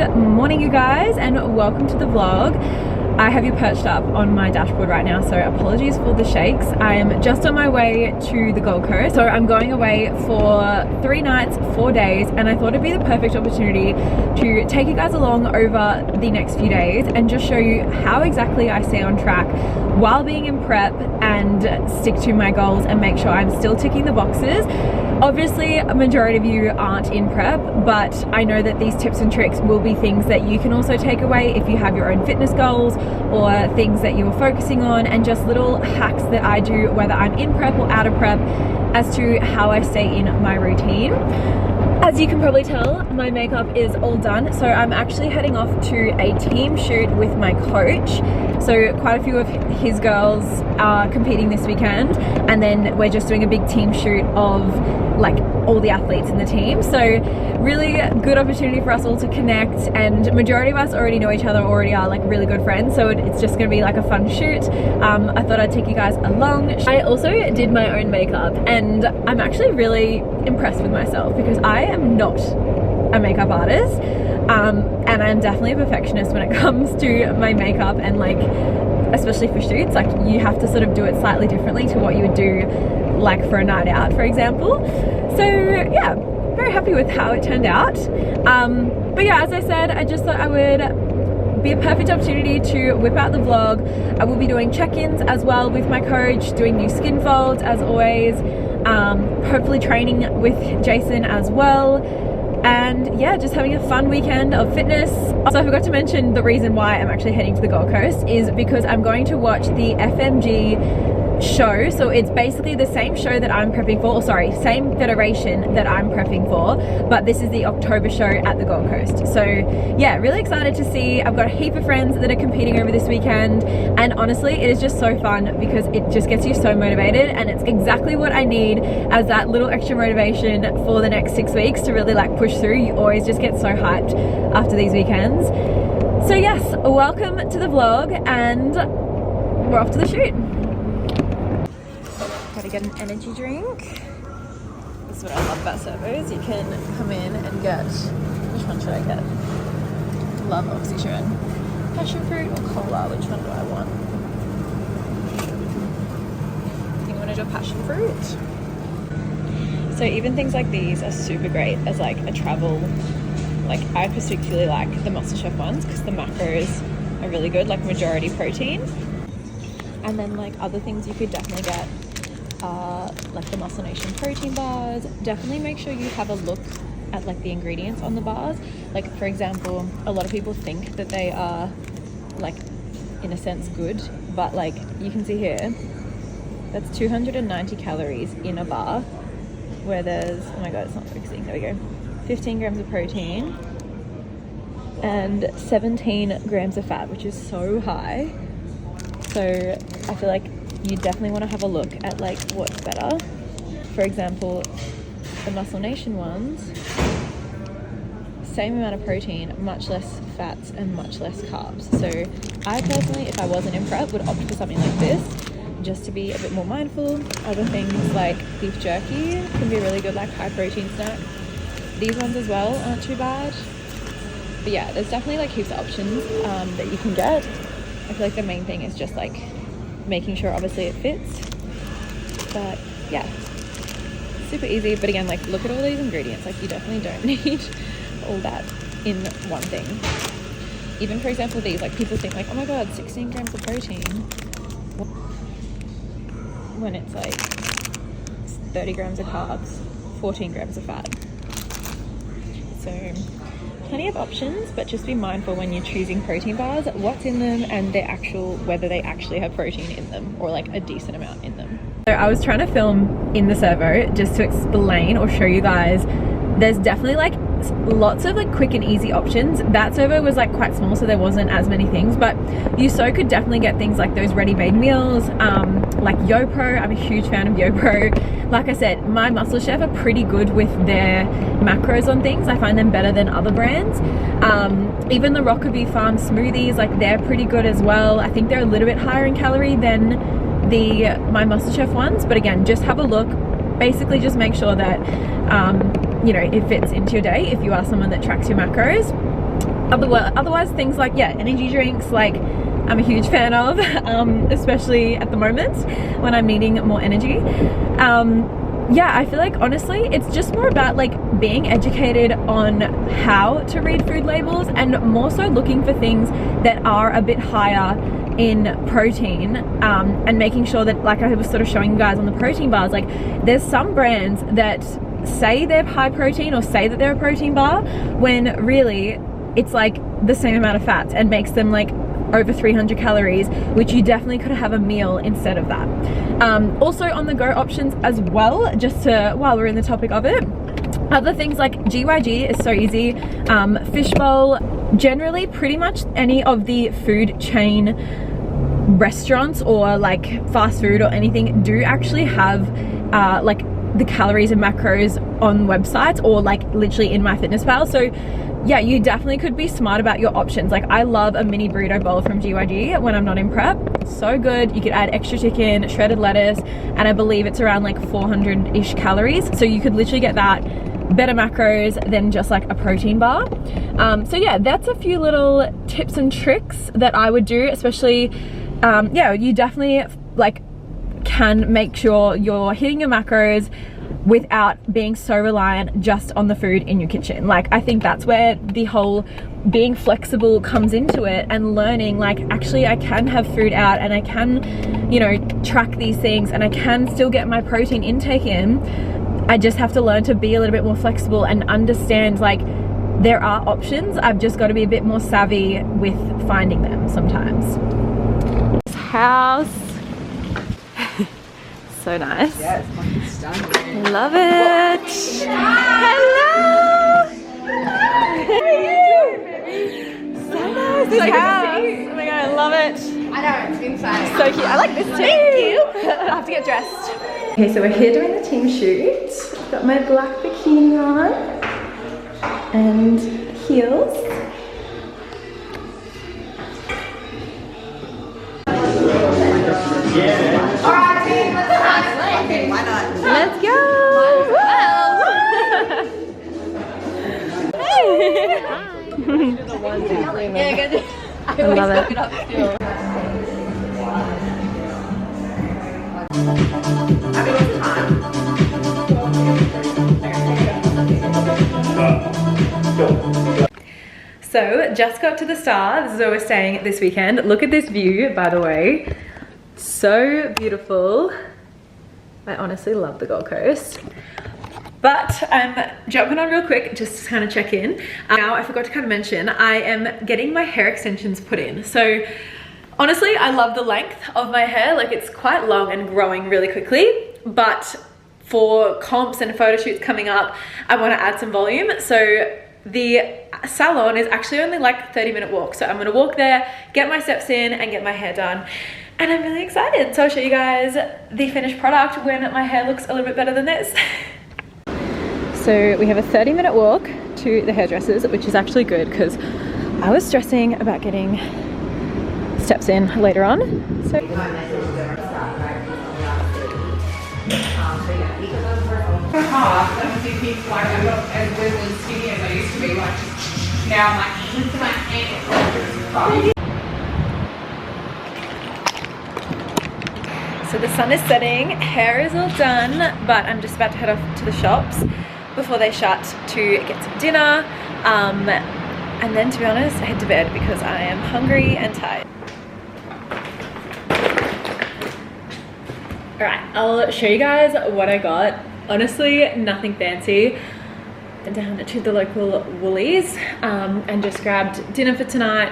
Good morning, you guys, and welcome to the vlog. I have you perched up on my dashboard right now, so apologies for the shakes. I am just on my way to the Gold Coast, so I'm going away for 3 nights, 4 days, and I thought it'd be the perfect opportunity to take you guys along over the next few days and just show you how exactly I stay on track while being in prep and stick to my goals and make sure I'm still ticking the boxes. Obviously, a majority of you aren't in prep, but I know that these tips and tricks will be things that you can also take away if you have your own fitness goals or things that you're focusing on, and just little hacks that I do, whether I'm in prep or out of prep, as to how I stay in my routine. As you can probably tell, my makeup is all done, so I'm actually heading off to a team shoot with my coach. So quite a few of his girls are competing this weekend, and then we're just doing a big team shoot of like all the athletes in the team. So really good opportunity for us all to connect, and majority of us already know each other, already are like really good friends, so it's just gonna be like a fun shoot. I thought I'd take you guys along. I also did my own makeup, and I'm actually really impressed with myself because I am not a makeup artist, and I'm definitely a perfectionist when it comes to my makeup, and like especially for shoots, like you have to sort of do it slightly differently to what you would do like for a night out, for example. So yeah, very happy with how it turned out. But yeah, as I said, I just thought I would be a perfect opportunity to whip out the vlog. I will be doing check-ins as well with my coach, doing new skin folds as always, hopefully training with Jason as well, and yeah, just having a fun weekend of fitness. Also, I forgot to mention the reason why I'm actually heading to the Gold Coast is because I'm going to watch the FMG show. So it's basically the same show that I'm prepping for, or sorry, same federation that I'm prepping for, but this is the October show at the Gold Coast. So yeah, really excited to see. I've got a heap of friends that are competing over this weekend, and honestly it is just so fun because it just gets you so motivated, and it's exactly what I need as that little extra motivation for the next 6 weeks to really like push through. You always just get so hyped after these weekends. So yes, welcome to the vlog, and we're off to the shoot. Gotta get an energy drink. This is what I love about servos. You can come in and get, which one should I get? Love oxygen. Passion fruit or cola? Which one do I want? I think I'm gonna do a passion fruit. So even things like these are super great as like a travel, like I particularly like the MasterChef ones because the macros are really good, like majority protein. And then like other things you could definitely get like the Muscle Nation protein bars. Definitely make sure you have a look at like the ingredients on the bars. Like for example, a lot of people think that they are like in a sense good, but like you can see here, that's 290 calories in a bar, where there's, oh my god, it's not focusing, there we go, 15 grams of protein and 17 grams of fat, which is so high. So I feel like you definitely want to have a look at like what's better. For example, the Muscle Nation ones, same amount of protein, much less fats and much less carbs. So I personally, if I wasn't in prep, would opt for something like this, just to be a bit more mindful. Other things like beef jerky can be a really good like high protein snack. These ones as well aren't too bad. But yeah, there's definitely like heaps of options that you can get. I feel like the main thing is just like making sure obviously it fits. But yeah, super easy. But again, like look at all these ingredients. Like you definitely don't need all that in one thing. Even for example these, like people think like, oh my god, 16 grams of protein, when it's like 30 grams of carbs, 14 grams of fat. So plenty of options, but just be mindful when you're choosing protein bars, what's in them and their actual, whether they actually have protein in them or like a decent amount in them. So I was trying to film in the servo just to explain or show you guys, there's definitely like lots of like quick and easy options. That servo was like quite small, so there wasn't as many things, but you so could definitely get things like those ready-made meals, like YoPro. I'm a huge fan of YoPro. Like I said, my MasterChef are pretty good with their macros on things. I find them better than other brands. Even the Rockaby Farm smoothies, like they're pretty good as well. I think they're a little bit higher in calorie than my MasterChef ones, but again, just have a look. Basically just make sure that you know, it fits into your day if you are someone that tracks your macros. otherwise things like, yeah, energy drinks, like I'm a huge fan of, especially at the moment when I'm needing more energy. Yeah, I feel like honestly it's just more about like being educated on how to read food labels, and more so looking for things that are a bit higher in protein, and making sure that, like I was sort of showing you guys on the protein bars, like there's some brands that say they're high protein or say that they're a protein bar when really it's like the same amount of fats and makes them like over 300 calories, which you definitely could have a meal instead of that. Also on the go options as well, just to, while we're in the topic of it, other things like GYG is so easy, Fishbowl, generally pretty much any of the food chain restaurants or like fast food or anything do actually have like the calories and macros on websites, or like literally in MyFitnessPal. So yeah, you definitely could be smart about your options. Like I love a mini burrito bowl from GYG when I'm not in prep. So good. You could add extra chicken, shredded lettuce, and I believe it's around like 400-ish calories. So you could literally get that, better macros than just like a protein bar. So yeah, that's a few little tips and tricks that I would do, especially yeah, you definitely like can make sure you're hitting your macros without being so reliant just on the food in your kitchen. Like I think that's where the whole being flexible comes into it, and learning like actually I can have food out and I can, you know, track these things and I can still get my protein intake in. I just have to learn to be a little bit more flexible and understand like there are options. I've just got to be a bit more savvy with finding them sometimes. This house, so nice. Yeah, it's fucking stunning. Love it. Hello. How are you? So nice. This house. Oh my god, I love it. I know, it's insane. So cute. I like this too. Thank you. I have to get dressed. Okay, so we're here doing the team shoot. Got my black bikini on and heels. Alright, team, let's go. Okay, why not? Let's go. Hey. Yeah, good. I love it. So just got to the Star. This is where we're staying this weekend. Look at this view, by the way. So beautiful. I honestly love the Gold Coast. But I'm jumping on real quick just to kind of check in. Now I forgot to kind of mention, I am getting my hair extensions put in. So honestly, I love the length of my hair. Like it's quite long and growing really quickly, but for comps and photo shoots coming up, I want to add some volume. So the salon is actually only like a 30-minute walk. So I'm gonna walk there, get my steps in and get my hair done. And I'm really excited. So I'll show you guys the finished product when my hair looks a little bit better than this. So we have a 30-minute walk to the hairdressers, which is actually good because I was stressing about getting steps in later on. So So the sun is setting, hair is all done, but I'm just about to head off to the shops before they shut to get some dinner, and then to be honest, head to bed because I am hungry and tired. Alright, I'll show you guys what I got. Honestly, nothing fancy. Went down to the local Woolies and just grabbed dinner for tonight.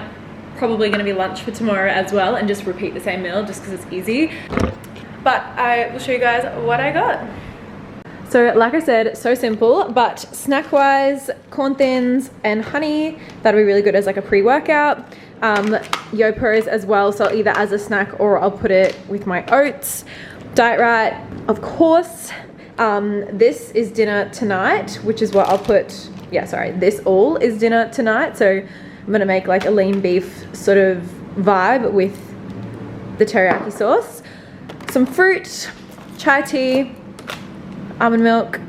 Probably going to be lunch for tomorrow as well, and just repeat the same meal just because it's easy. But I will show you guys what I got. So like I said, so simple, but snack wise, corn thins and honey, that'll be really good as like a pre-workout. Yopos as well, so either as a snack or I'll put it with my oats. Diet Right, of course. This is dinner tonight, which is what I'll put, yeah, sorry, this all is dinner tonight. So I'm gonna make like a lean beef sort of vibe with the teriyaki sauce. Some fruit, chai tea, almond milk,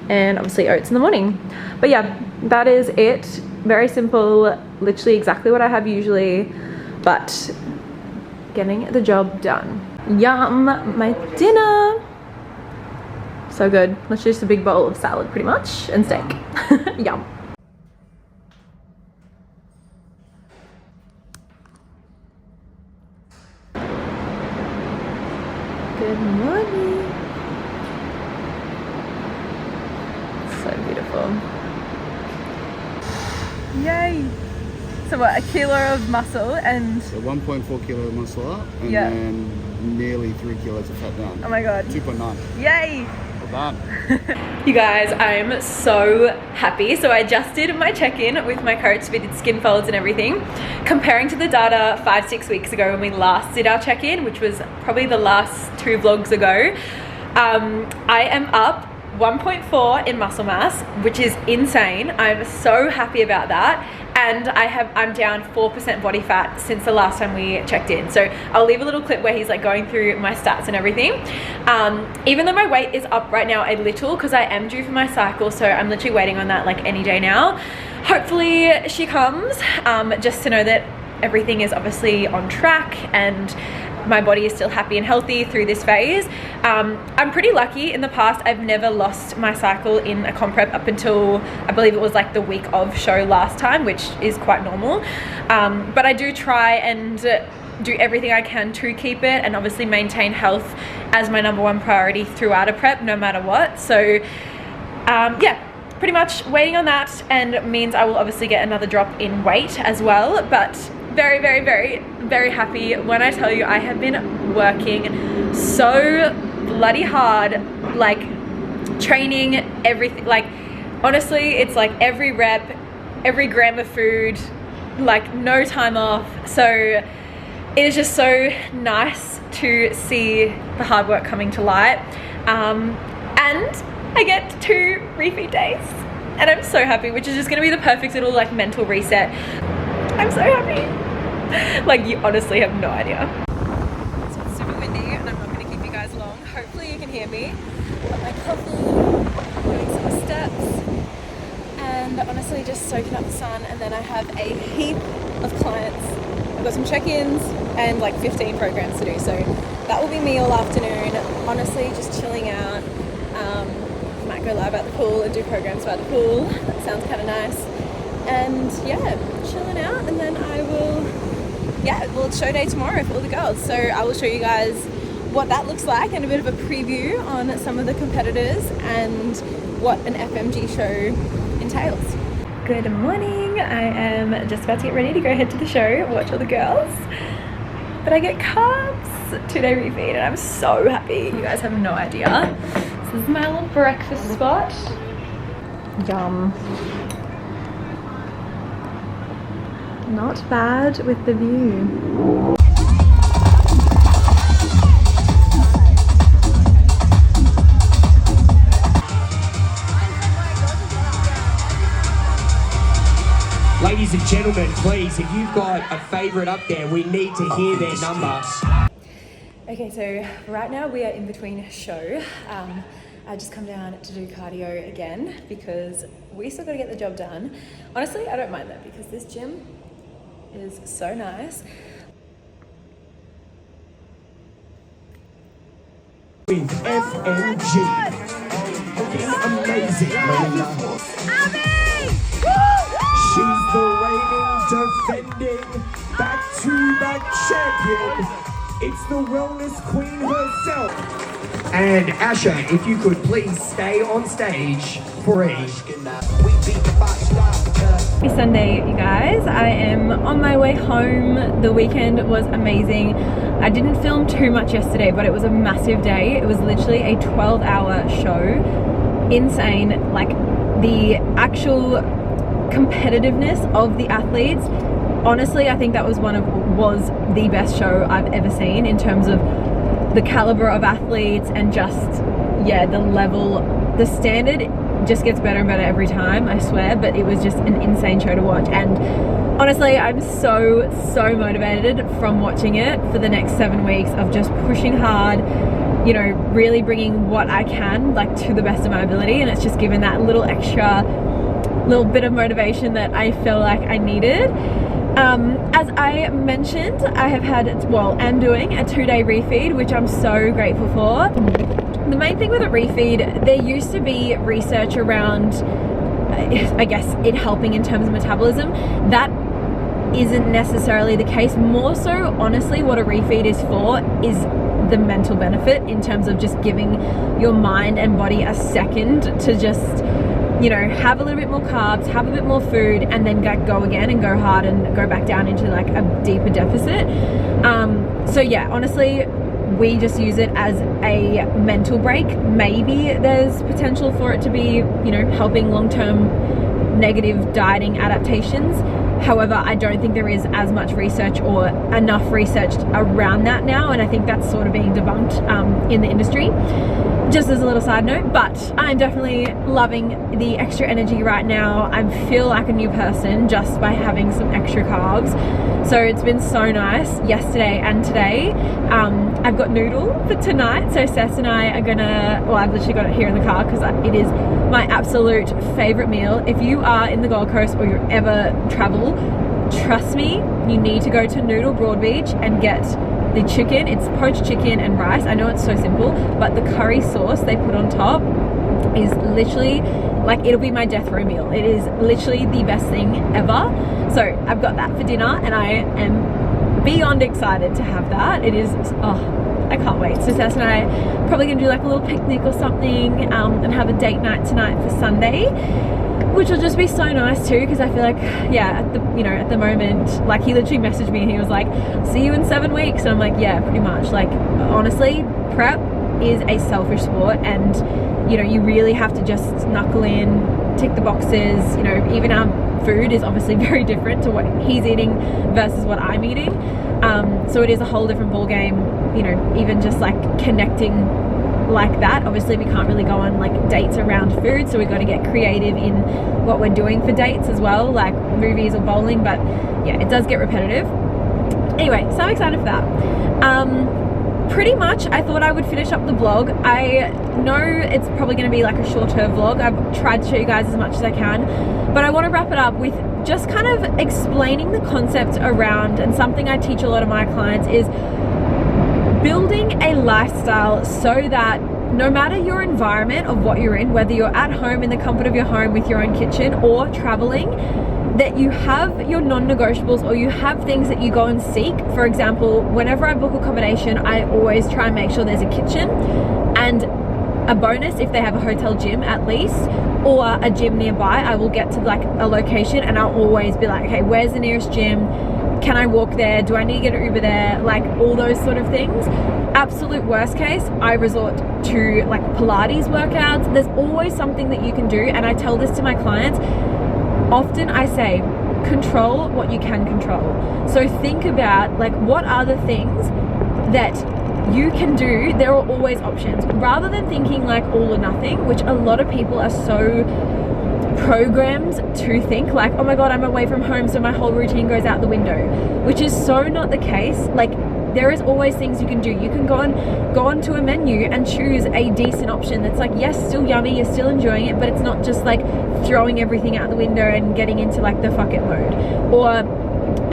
and obviously oats in the morning. But yeah, that is it Very simple, literally exactly what I have usually, but getting the job done. Yum, my dinner. So good. Let's just a big bowl of salad pretty much and steak. Yum. Good morning. So beautiful. Yay. So what, a kilo of muscle and... So 1.4 kilo of muscle up and yeah, then nearly 3 kilos of fat down. Oh my god. 2.9. Yay. Well done. You guys, I'm so happy. So I just did my check-in with my coach. We did skin folds and everything. Comparing to the data 5-6 weeks ago when we last did our check-in, which was probably the last 2 vlogs ago, I am up 1.4 in muscle mass, which is insane. I'm so happy about that. And I'm down 4% body fat since the last time we checked in. So I'll leave a little clip where he's like going through my stats and everything. Even though my weight is up right now a little because I am due for my cycle, so I'm literally waiting on that like any day now. Hopefully she comes, just to know that everything is obviously on track and my body is still happy and healthy through this phase. I'm pretty lucky. In the past, I've never lost my cycle in a comp prep up until I believe it was like the week of show last time, which is quite normal. But I do try and do everything I can to keep it and obviously maintain health as my #1 priority throughout a prep, no matter what. So yeah, pretty much waiting on that, and means I will obviously get another drop in weight as well. But very, very, very, very happy when I tell you I have been working so bloody hard, like training everything. Like honestly, it's like every rep, every gram of food, like no time off. So it is just so nice to see the hard work coming to light. And I get 2 refeed days and I'm so happy, which is just gonna be the perfect little like mental reset. I'm so happy. Like you honestly have no idea. So it's super windy and I'm not going to keep you guys long. Hopefully you can hear me. Got my coffee, doing some steps, and honestly just soaking up the sun. And then I have a heap of clients. I've got some check-ins and like 15 programs to do. So that will be me all afternoon. Honestly, just chilling out. Might go live at the pool and do programs by the pool. That sounds kind of nice. And yeah, chilling out, and then I will, yeah, well, it's show day tomorrow for all the girls, so I will show you guys what that looks like and a bit of a preview on some of the competitors and what an FMG show entails. Good morning. I am just about to get ready to go head to the show, watch all the girls, but I get carbs, 2-day refeed, and I'm so happy. You guys have no idea. This is my little breakfast spot. Yum. Not bad with the view. Ladies and gentlemen, please, if you've got a favourite up there, we need to hear their number. Okay, so right now we are in between show. I just come down to do cardio again because we still got to get the job done. Honestly, I don't mind that because this gym is so nice. With FMG. It's amazing, Melina. She's the reigning, defending, back-to-back champion. It's the wellness queen herself. And Asha, if you could please stay on stage for a... Happy Sunday, you guys. I am on my way home. The weekend was amazing. I didn't film too much yesterday, but it was a massive day. It was literally a 12-hour show. Insane. Like the actual competitiveness of the athletes. Honestly, I think that was the best show I've ever seen in terms of the caliber of athletes and just, yeah, the level, the standard just gets better and better every time, I swear. But it was just an insane show to watch, and honestly I'm so motivated from watching it for the next 7 weeks of just pushing hard, you know, really bringing what I can like to the best of my ability. And it's just given that little extra little bit of motivation that I feel like I needed. As I mentioned, I have had, well, I'm doing a 2-day refeed, which I'm so grateful for. The main thing with a refeed, there used to be research around, I guess, it helping in terms of metabolism. That isn't necessarily the case. More so, honestly, what a refeed is for is the mental benefit, in terms of just giving your mind and body a second to just, you know, have a little bit more carbs, have a bit more food, and then go again and go hard and go back down into like a deeper deficit. So yeah, honestly, we just use it as a mental break. Maybe there's potential for it to be, you know, helping long-term negative dieting adaptations. However, I don't think there is as much research or enough research around that now, and I think that's sort of being debunked in the industry. Just as a little side note, but I'm definitely loving the extra energy right now. I feel like a new person just by having some extra carbs. So it's been so nice yesterday and today. I've got noodle for tonight. So Sess and I are gonna, well, I've literally got it here in the car because it is my absolute favorite meal. If you are in the Gold Coast or you ever travel, trust me, you need to go to Noodle Broadbeach and get the chicken. It's poached chicken and rice. I know it's so simple, but the curry sauce they put on top is literally like, it'll be my death row meal. It is literally the best thing ever. So I've got that for dinner and I am beyond excited to have that. It is, oh, I can't wait. So Sess and I are probably gonna do like a little picnic or something, and have a date night tonight for Sunday, which will just be so nice too, because I feel like, yeah, at the, you know, at the moment, like he literally messaged me and he was like, see you in 7 weeks, and I'm like, yeah, pretty much. Like, honestly, prep is a selfish sport, and you know, you really have to just knuckle in, tick the boxes. You know, even our food is obviously very different to what he's eating versus what I'm eating, so it is a whole different ball game. You know, even just like connecting like that. Obviously we can't really go on like dates around food, so we've got to get creative in what we're doing for dates as well, like movies or bowling. But yeah, it does get repetitive. Anyway, so I'm excited for that. Pretty much I thought I would finish up the vlog. I know it's probably going to be like a shorter vlog. I've tried to show you guys as much as I can, but I want to wrap it up with just kind of explaining the concept around, and something I teach a lot of my clients is building a lifestyle so that no matter your environment of what you're in, whether you're at home in the comfort of your home with your own kitchen or traveling, that you have your non-negotiables, or you have things that you go and seek. For example, whenever I book accommodation, I always try and make sure there's a kitchen, and a bonus if they have a hotel gym at least, or a gym nearby. I will get to like a location and I'll always be like, okay, where's the nearest gym? Can I walk there? Do I need to get an Uber there? Like all those sort of things. Absolute worst case, I resort to like Pilates workouts. There's always something that you can do, and I tell this to my clients. Often I say, control what you can control. So think about like, what are the things that you can do? There are always options, rather than thinking like all or nothing, which a lot of people are so programmed to think like, oh my god, I'm away from home, so my whole routine goes out the window, which is so not the case. Like, there is always things you can do. You can go onto a menu and choose a decent option that's like, yes, still yummy, you're still enjoying it, but it's not just like throwing everything out the window and getting into like the fuck it mode. Or,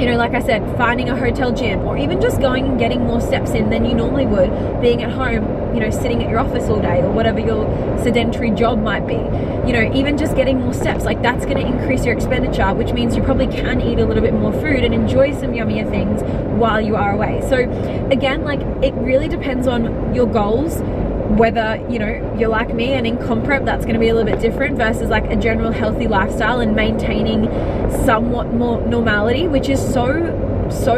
you know, like I said, finding a hotel gym, or even just going and getting more steps in than you normally would, being at home, you know, sitting at your office all day, or whatever your sedentary job might be. You know, even just getting more steps, like that's going to increase your expenditure, which means you probably can eat a little bit more food and enjoy some yummier things while you are away. So again, like, it really depends on your goals. Whether, you know, you're like me and in comp prep, that's going to be a little bit different versus like a general healthy lifestyle and maintaining somewhat more normality, which is so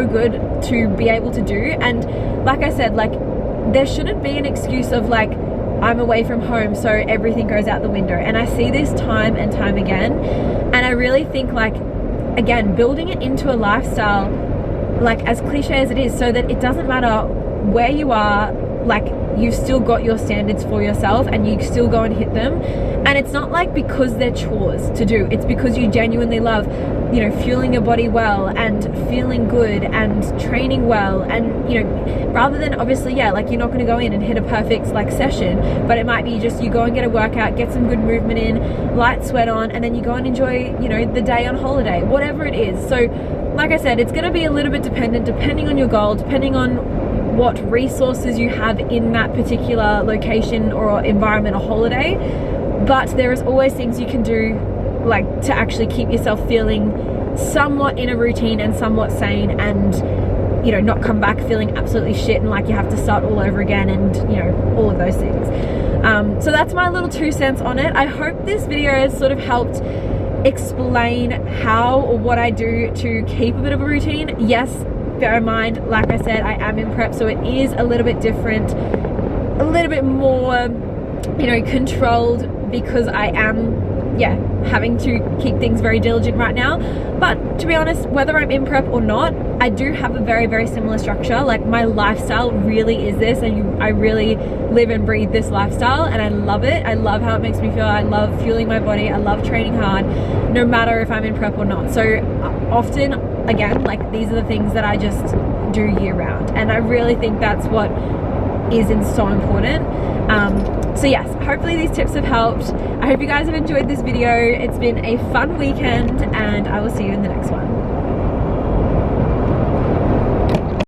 good to be able to do. And like I said, like, there shouldn't be an excuse of like, I'm away from home, so everything goes out the window. And I see this time and time again, and I really think, like, again, building it into a lifestyle, like, as cliche as it is, so that it doesn't matter where you are, like, you've still got your standards for yourself and you still go and hit them. And it's not like because they're chores to do, it's because you genuinely love, you know, fueling your body well and feeling good and training well. And, you know, rather than obviously, yeah, like you're not going to go in and hit a perfect like session, but it might be just you go and get a workout, get some good movement in, light sweat on, and then you go and enjoy, you know, the day on holiday, whatever it is. So like I said, it's going to be a little bit depending on your goal, depending on what resources you have in that particular location or environment or holiday. But there is always things you can do, like to actually keep yourself feeling somewhat in a routine and somewhat sane, and, you know, not come back feeling absolutely shit and like you have to start all over again, and, you know, all of those things. So that's my little 2 cents on it. I hope this video has sort of helped explain how or what I do to keep a bit of a routine. Yes, bear in mind, like I said, I am in prep, so it is a little bit different, a little bit more, you know, controlled, because I am, yeah, having to keep things very diligent right now. But to be honest, whether I'm in prep or not, I do have a very, very similar structure. Like my lifestyle really is this, and I really live and breathe this lifestyle, and I love it. I love how it makes me feel. I love fueling my body. I love training hard, no matter if I'm in prep or not. So often, again, like these are the things that I just do year round, and I really think that's what is so important. So yes, hopefully these tips have helped. I hope you guys have enjoyed this video. It's been a fun weekend, and I will see you in the next one.